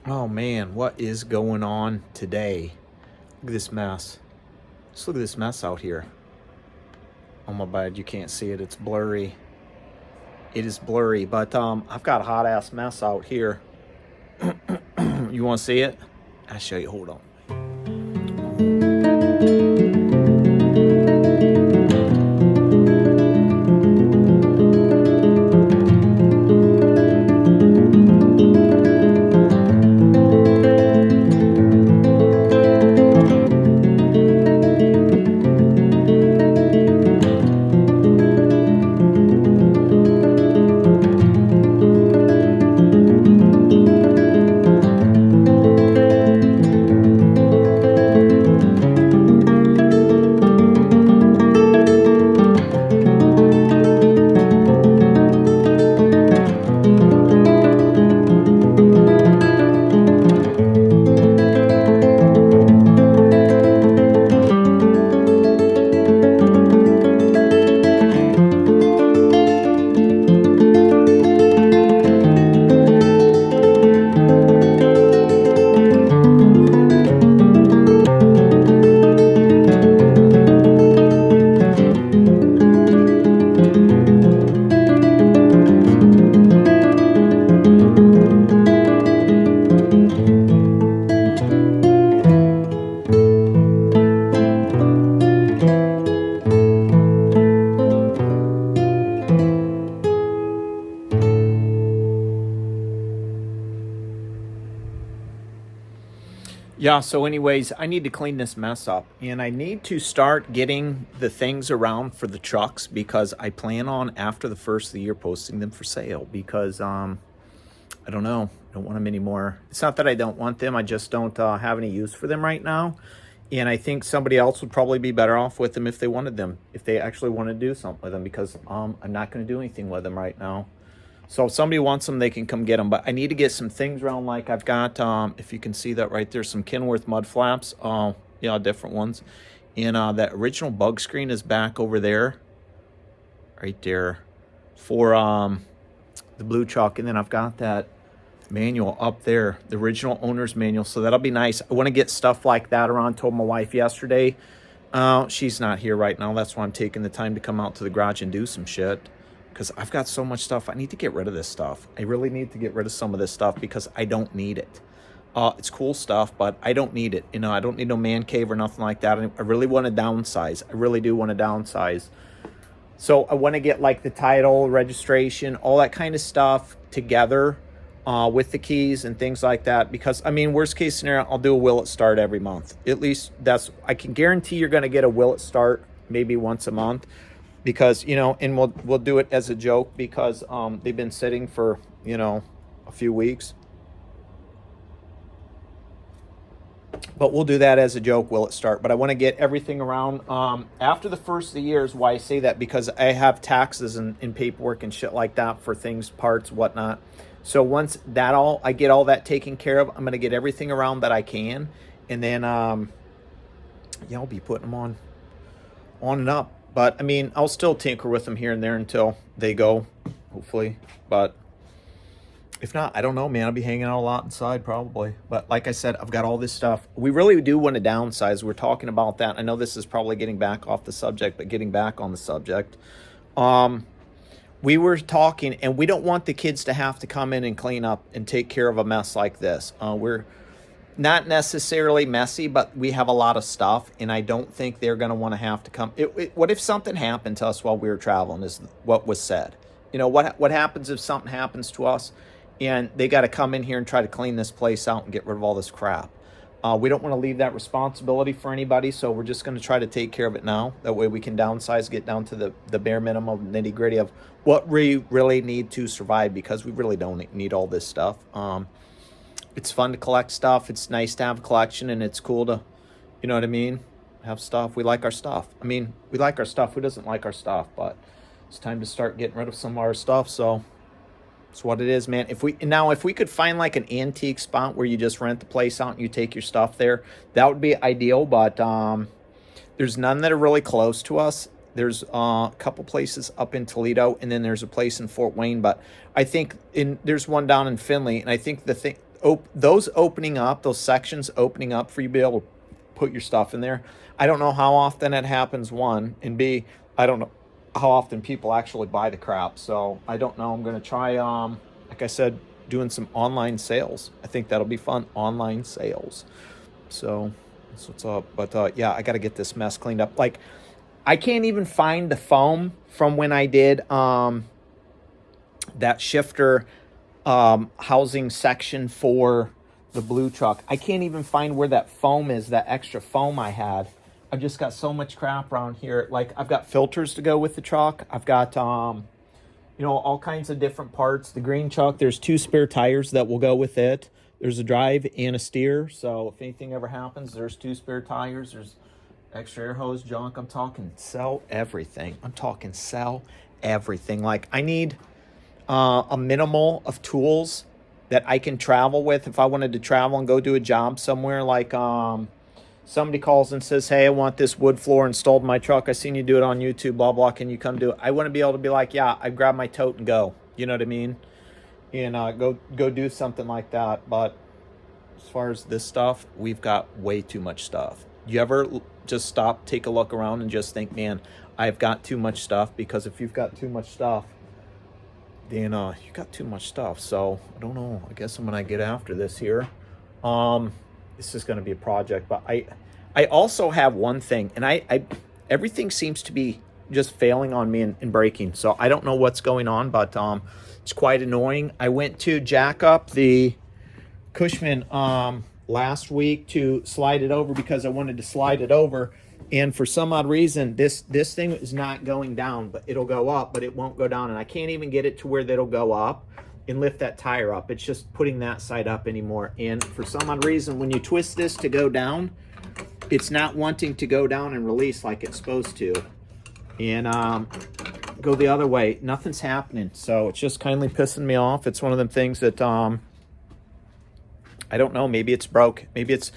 Oh man, what is going on today? Look at this mess. Just look at this mess out here. Oh my bad, you can't see it. It's blurry. It is blurry, but I've got a hot ass mess out here. You want to see it? I'll show you. Hold on. Yeah, so anyways, I need to clean this mess up and I need to start getting the things around for the trucks because I plan on after the first of the year posting them for sale because I don't know, I don't want them anymore. It's not that I don't want them, I just don't have any use for them right now. And I think somebody else would probably be better off with them if they wanted them, if they actually want to do something with them because I'm not going to do anything with them right now. So if somebody wants them, they can come get them. But I need to get some things around. Like I've got, if you can see that right there, some Kenworth mud flaps. Yeah, different ones. And that original bug screen is back over there, right there, for the blue chalk. And then I've got that manual up there, the original owner's manual. So that'll be nice. I want to get stuff like that around. Told my wife yesterday. She's not here right now. That's why I'm taking the time to come out to the garage and do some shit. Because I've got so much stuff. I need to get rid of this stuff. I really need to get rid of some of this stuff because I don't need it. It's cool stuff, but I don't need it. You know, I don't need no man cave or nothing like that. I really want to downsize. I really do want to downsize. So I want to get like the title, registration, all that kind of stuff together with the keys and things like that. Because, I mean, worst case scenario, I'll do a will it start every month. At least I can guarantee you're going to get a will it start maybe once a month. Because, you know, and we'll do it as a joke because they've been sitting for, you know, a few weeks. But we'll do that as a joke, will it start? But I want to get everything around after the first of the year is why I say that, because I have taxes and paperwork and shit like that for things, parts, whatnot. So once I get all that taken care of, I'm going to get everything around that I can. And then, yeah, I'll be putting them on and up. But, I mean, I'll still tinker with them here and there until they go, hopefully. But if not, I don't know, man. I'll be hanging out a lot inside probably. But like I said, I've got all this stuff. We really do want to downsize. We're talking about that. I know this is probably getting back off the subject, but getting back on the subject. We were talking, and we don't want the kids to have to come in and clean up and take care of a mess like this. We're not necessarily messy, but we have a lot of stuff, and I don't think they're going to want to have to come. What if something happened to us while we were traveling is what was said. You know, what happens if something happens to us and they got to come in here and try to clean this place out and get rid of all this crap? We don't want to leave that responsibility for anybody, so we're just going to try to take care of it now. That way we can downsize, get down to the bare minimum, nitty gritty of what we really need to survive, because we really don't need all this stuff. It's fun to collect stuff. It's nice to have a collection, and it's cool to, you know what I mean, have stuff. We like our stuff. I mean, we like our stuff. Who doesn't like our stuff? But it's time to start getting rid of some of our stuff, so it's what it is, man. If we could find like an antique spot where you just rent the place out and you take your stuff there, that would be ideal. But there's none that are really close to us. There's a couple places up in Toledo, and then there's a place in Fort Wayne. But I think there's one down in Findlay, and I think those opening up, those sections opening up for you to be able to put your stuff in there. I don't know how often it happens, one, and B, I don't know how often people actually buy the crap. So I don't know. I'm going to try, like I said, doing some online sales. I think that'll be fun. Online sales. So that's what's up. But yeah, I got to get this mess cleaned up. Like, I can't even find the foam from when I did that shifter housing section for the blue truck. I can't even find where that foam is, that extra foam I had. I've just got so much crap around here. Like, I've got filters to go with the truck. I've got, you know, all kinds of different parts. The green truck, there's 2 spare tires that will go with it. There's a drive and a steer. So if anything ever happens, there's 2 spare tires. There's extra air hose junk. I'm talking sell everything. I'm talking sell everything. Like, I need a minimal of tools that I can travel with if I wanted to travel and go do a job somewhere. Like, somebody calls and says, hey, I want this wood floor installed in my truck. I seen you do it on YouTube, blah, blah. Can you come do it? I want to be able to be like, yeah, I grab my tote and go. You know what I mean? And go do something like that. But as far as this stuff, we've got way too much stuff. You ever just stop, take a look around, and just think, man, I've got too much stuff? Because if you've got too much stuff, then you got too much stuff. So I don't know. I guess I'm gonna get after this here. This is gonna be a project, but I also have one thing, and I everything seems to be just failing on me and breaking. So I don't know what's going on, but it's quite annoying. I went to jack up the Cushman last week to slide it over because I wanted to slide it over. And for some odd reason, this thing is not going down, but it'll go up, but it won't go down. And I can't even get it to where that'll go up and lift that tire up. It's just putting that side up anymore. And for some odd reason, when you twist this to go down, it's not wanting to go down and release like it's supposed to. And go the other way. Nothing's happening. So it's just kindly pissing me off. It's one of them things that I don't know. Maybe it's broke. Maybe it's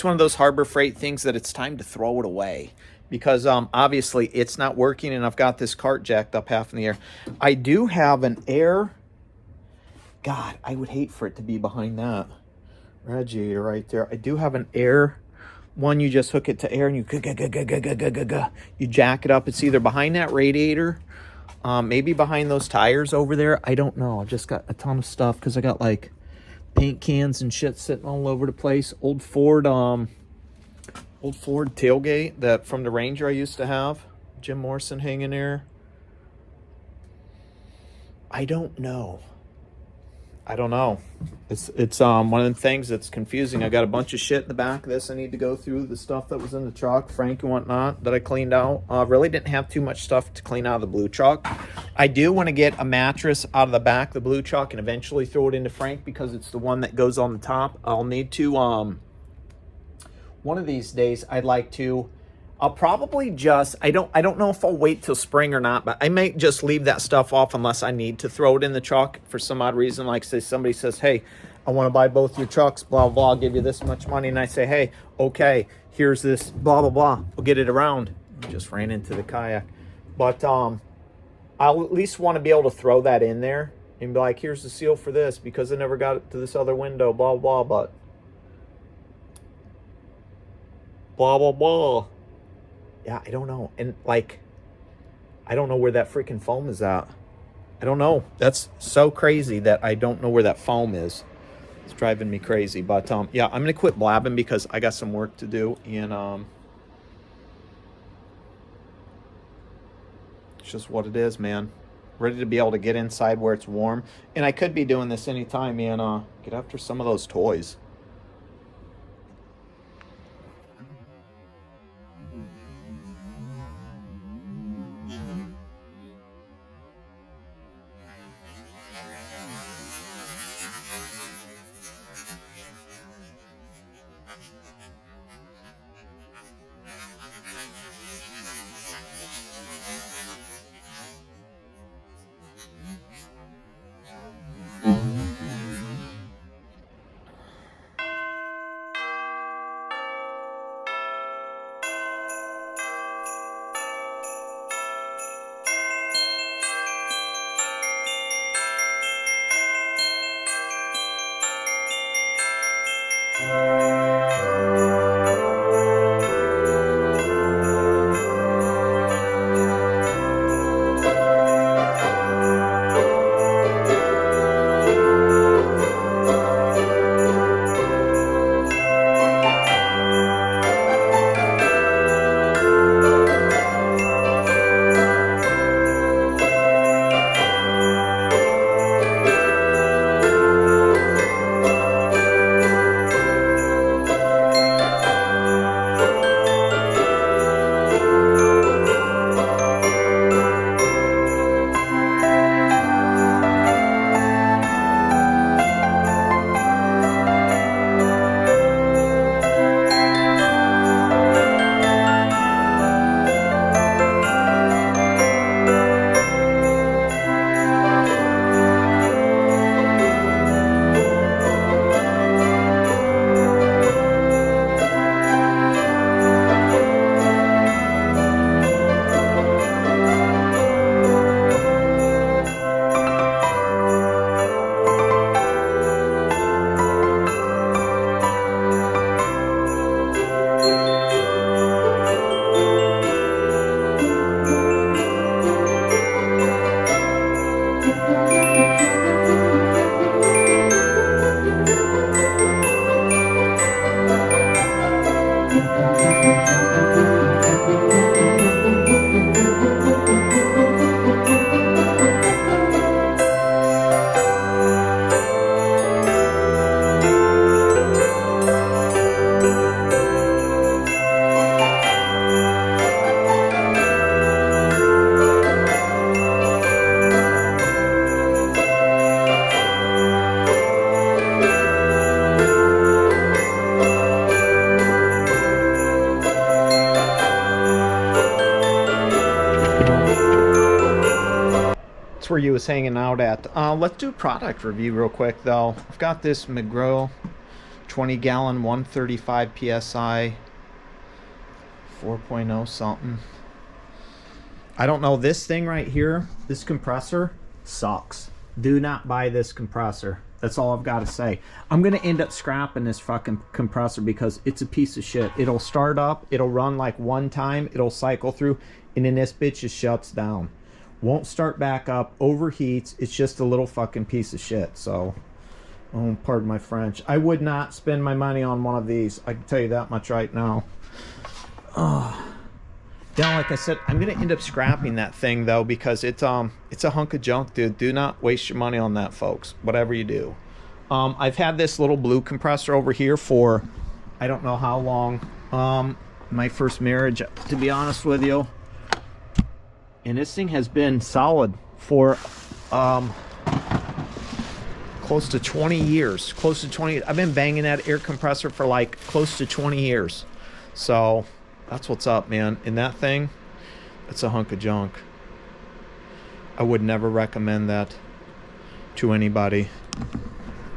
one of those Harbor Freight things that it's time to throw it away, because obviously it's not working, and I've got this cart jacked up half in the air. I do have an air. God, I would hate for it to be behind that radiator right there. I do have an air one. You just hook it to air and you jack it up. It's either behind that radiator, maybe behind those tires over there. I don't know. I've just got a ton of stuff because I got like paint cans and shit sitting all over the place. Old Ford tailgate that from the Ranger I used to have. Jim Morrison hanging there. I don't know. It's one of the things that's confusing. I got a bunch of shit in the back of this I need to go through. The stuff that was in the truck, Frank and whatnot, that I cleaned out. Really didn't have too much stuff to clean out of the blue truck. I do want to get a mattress out of the back of the blue truck and eventually throw it into Frank, because it's the one that goes on the top. I'll need to one of these days I'll probably just, I don't know if I'll wait till spring or not, but I might just leave that stuff off unless I need to throw it in the truck for some odd reason. Like, say somebody says, hey, I want to buy both your trucks, blah, blah, I'll give you this much money. And I say, hey, okay, here's this, blah, blah, blah. We'll get it around. Just ran into the kayak. But I'll at least want to be able to throw that in there and be like, here's the seal for this, because I never got it to this other window, blah, blah, but blah, blah, blah. Yeah, I don't know. And like, I don't know where that freaking foam is at. I don't know. That's so crazy that I don't know where that foam is. It's driving me crazy. But yeah, I'm going to quit blabbing because I got some work to do. And it's just what it is, man. Ready to be able to get inside where it's warm. And I could be doing this anytime and get after some of those toys. Where you was hanging out at. Let's do a product review real quick though. I've got this McGraw 20 gallon 135 psi 4.0 something. I don't know, this thing right here, this compressor sucks. Do not buy this compressor. That's all I've got to say. I'm gonna end up scrapping this fucking compressor because it's a piece of shit. It'll start up, it'll run like one time, it'll cycle through, and then this bitch just shuts down. Won't start back up, overheats. It's just a little fucking piece of shit. So, oh, pardon my French. I would not spend my money on one of these. I can tell you that much right now. Oh. Yeah, like I said, I'm gonna end up scrapping that thing though because it's a hunk of junk, dude. Do not waste your money on that, folks. Whatever you do. I've had this little blue compressor over here for I don't know how long. My first marriage, to be honest with you. And this thing has been solid for close to 20 years. Close to 20. I've been banging that air compressor for like close to 20 years. So that's what's up, man. And that thing, it's a hunk of junk. I would never recommend that to anybody.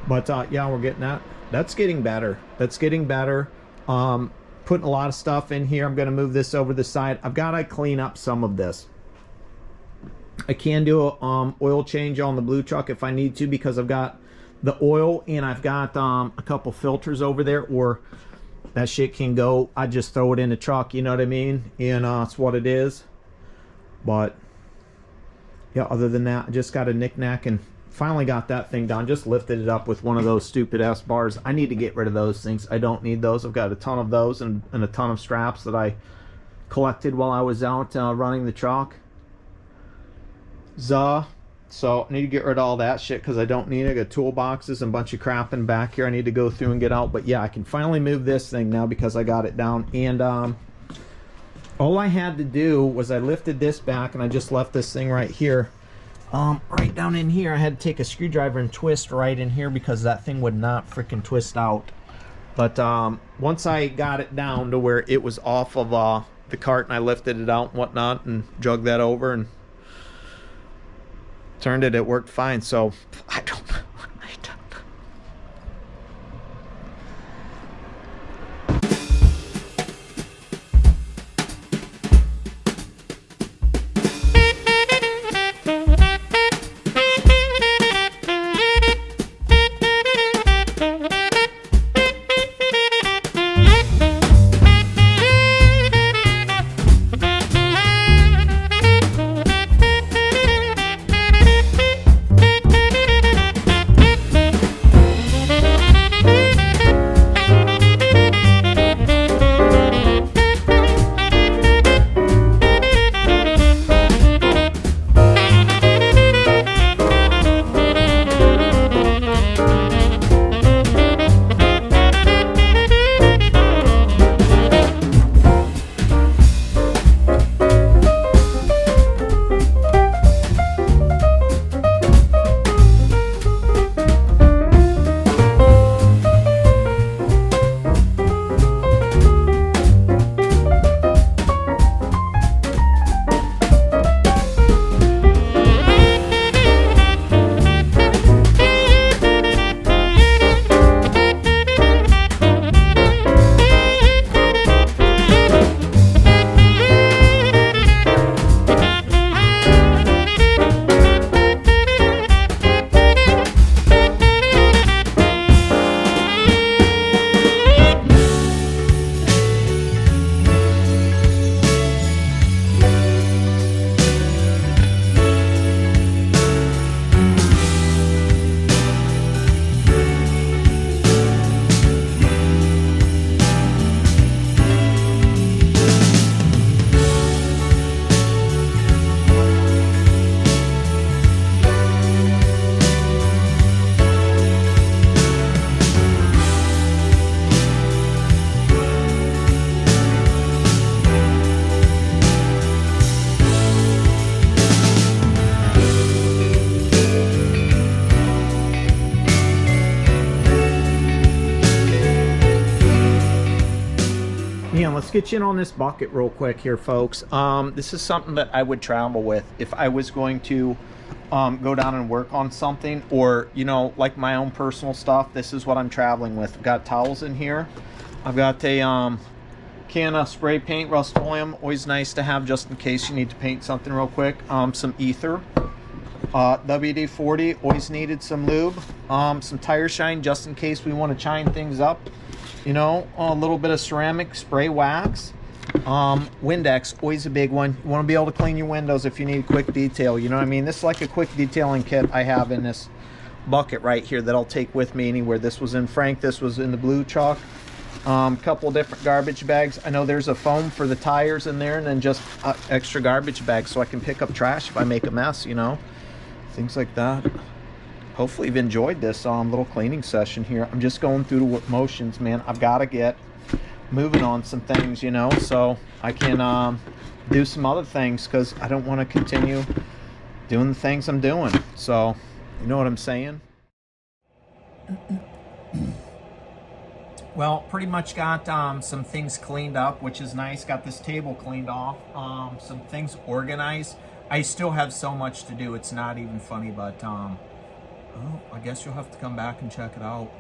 But yeah, we're getting that. That's getting better. That's getting better. Putting a lot of stuff in here. I'm going to move this over the side. I've got to clean up some of this. I can do a oil change on the blue truck if I need to because I've got the oil and I've got a couple filters over there, or that shit can go. I just throw it in the truck, you know what I mean? And that's what it is. But yeah, other than that, I just got a knick-knack and finally got that thing done. Just lifted it up with one of those stupid ass bars. I need to get rid of those things. I don't need those. I've got a ton of those and a ton of straps that I collected while I was out running the truck. So I need to get rid of all that shit because I don't need it. I got toolboxes and a bunch of crap in back here I need to go through and get out. But yeah, I can finally move this thing now because I got it down. And all I had to do was I lifted this back and I just left this thing right here. Right down in here, I had to take a screwdriver and twist right in here because that thing would not freaking twist out. But once I got it down to where it was off of the cart and I lifted it out and whatnot and jugged that over and turned it, it worked fine. So I don't know. let's get you in on this bucket real quick here, folks. This is something that I would travel with if I was going to go down and work on something, or, you know, like my own personal stuff. This is what I'm traveling with. I've got towels in here. I've got a can of spray paint, Rust-Oleum, always nice to have just in case you need to paint something real quick. Some ether, WD-40, always needed some lube, some tire shine just in case we want to shine things up, you know, a little bit of ceramic spray wax, Windex, always a big one. You want to be able to clean your windows if you need quick detail, you know what I mean? This is like a quick detailing kit I have in this bucket right here that I'll take with me anywhere. This was in Frank, this was in the blue chalk. Couple different garbage bags. I know there's a foam for the tires in there, and then just extra garbage bags so I can pick up trash if I make a mess, you know, things like that. Hopefully you've enjoyed this little cleaning session here. I'm just going through the motions, man. I've got to get moving on some things, you know, so I can do some other things, because I don't want to continue doing the things I'm doing. So you know what I'm saying? Well, pretty much got some things cleaned up, which is nice. Got this table cleaned off, some things organized. I still have so much to do, it's not even funny, but oh, I guess you'll have to come back and check it out,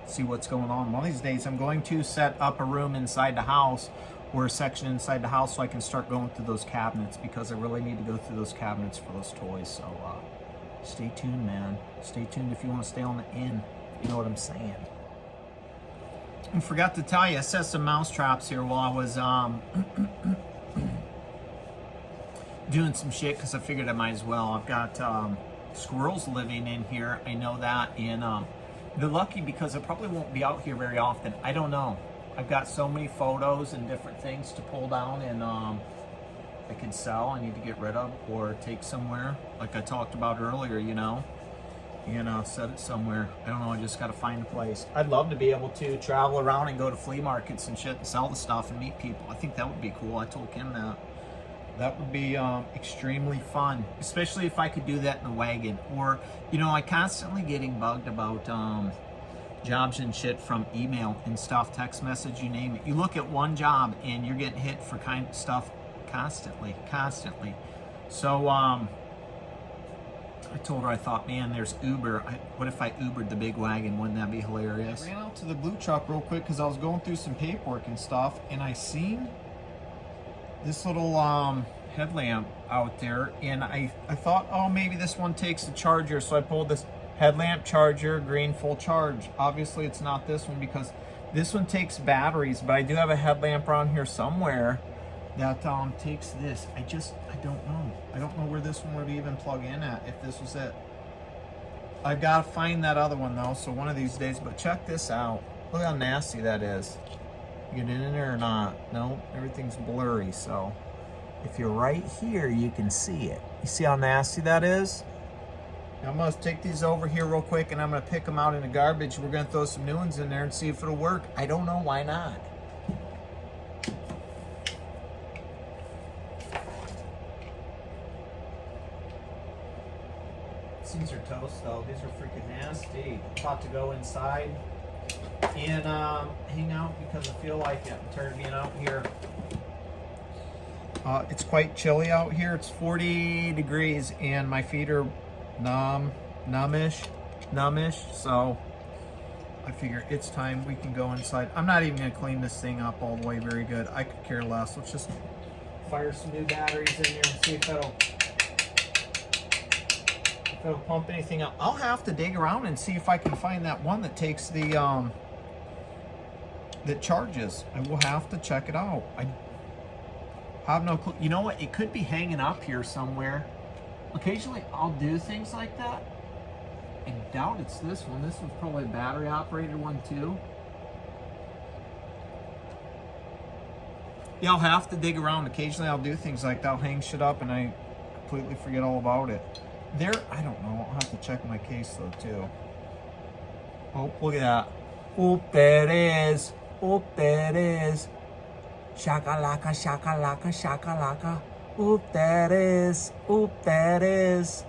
see what's going on. One of these days I'm going to set up a room inside the house, or a section inside the house, so I can start going through those cabinets, because I really need to go through those cabinets for those toys. So stay tuned, man. Stay tuned if you want to stay on the in. You know what I'm saying? I forgot to tell you, I set some mouse traps here while I was doing some shit, because I figured I might as well. I've got squirrels living in here, I know that, and they're lucky because I probably won't be out here very often. I don't know. I've got so many photos and different things to pull down, and I could sell, I need to get rid of, or take somewhere, like I talked about earlier, you know, and set it somewhere. I don't know, I just got to find a place. I'd love to be able to travel around and go to flea markets and shit and sell the stuff and meet people. I think that would be cool. I told Kim that. That would be extremely fun, especially if I could do that in a wagon. Or, you know, I constantly getting bugged about jobs and shit from email and stuff, text message, you name it. You look at one job and you're getting hit for kind of stuff constantly. So I told her, I thought, man, there's Uber. What if I Ubered the big wagon? Wouldn't that be hilarious? I ran out to the blue truck real quick because I was going through some paperwork and stuff, and I seen this little headlamp out there, and I thought, oh, maybe this one takes the charger. So I pulled this headlamp charger, green, full charge. Obviously it's not this one, because this one takes batteries, but I do have a headlamp around here somewhere that takes this. I don't know. I don't know where this one would even plug in at, if this was it. I've got to find that other one though, so one of these days. But check this out. Look how nasty that is. Get in there or not? No, everything's blurry. So if you're right here, you can see it. You see how nasty that is? Now I'm gonna take these over here real quick, and I'm gonna pick them out in the garbage. We're gonna throw some new ones in there and see if it'll work. I don't know, why not? These are toast though. These are freaking nasty. I'm about to go inside and hang out because I feel like it. I'm tired of being out here. It's quite chilly out here. It's 40 degrees and my feet are numbish. So I figure it's time we can go inside. I'm not even gonna clean this thing up all the way very good. I could care less. Let's just fire some new batteries in here and see if that'll pump anything up. I'll have to dig around and see if I can find that one that takes the that charges. I will have to check it out. I have no clue. You know what? It could be hanging up here somewhere. Occasionally I'll do things like that. I doubt it's this one. This one's probably a battery operated one too. Yeah, I'll have to dig around. Occasionally I'll do things like that. I'll hang shit up and I completely forget all about it. There, I don't know. I'll have to check my case though too. Oh, look at that. Oop, there it is. Oop, there it is. Shakalaka, shakalaka, shakalaka. Oop, there it is. Oop, there it is.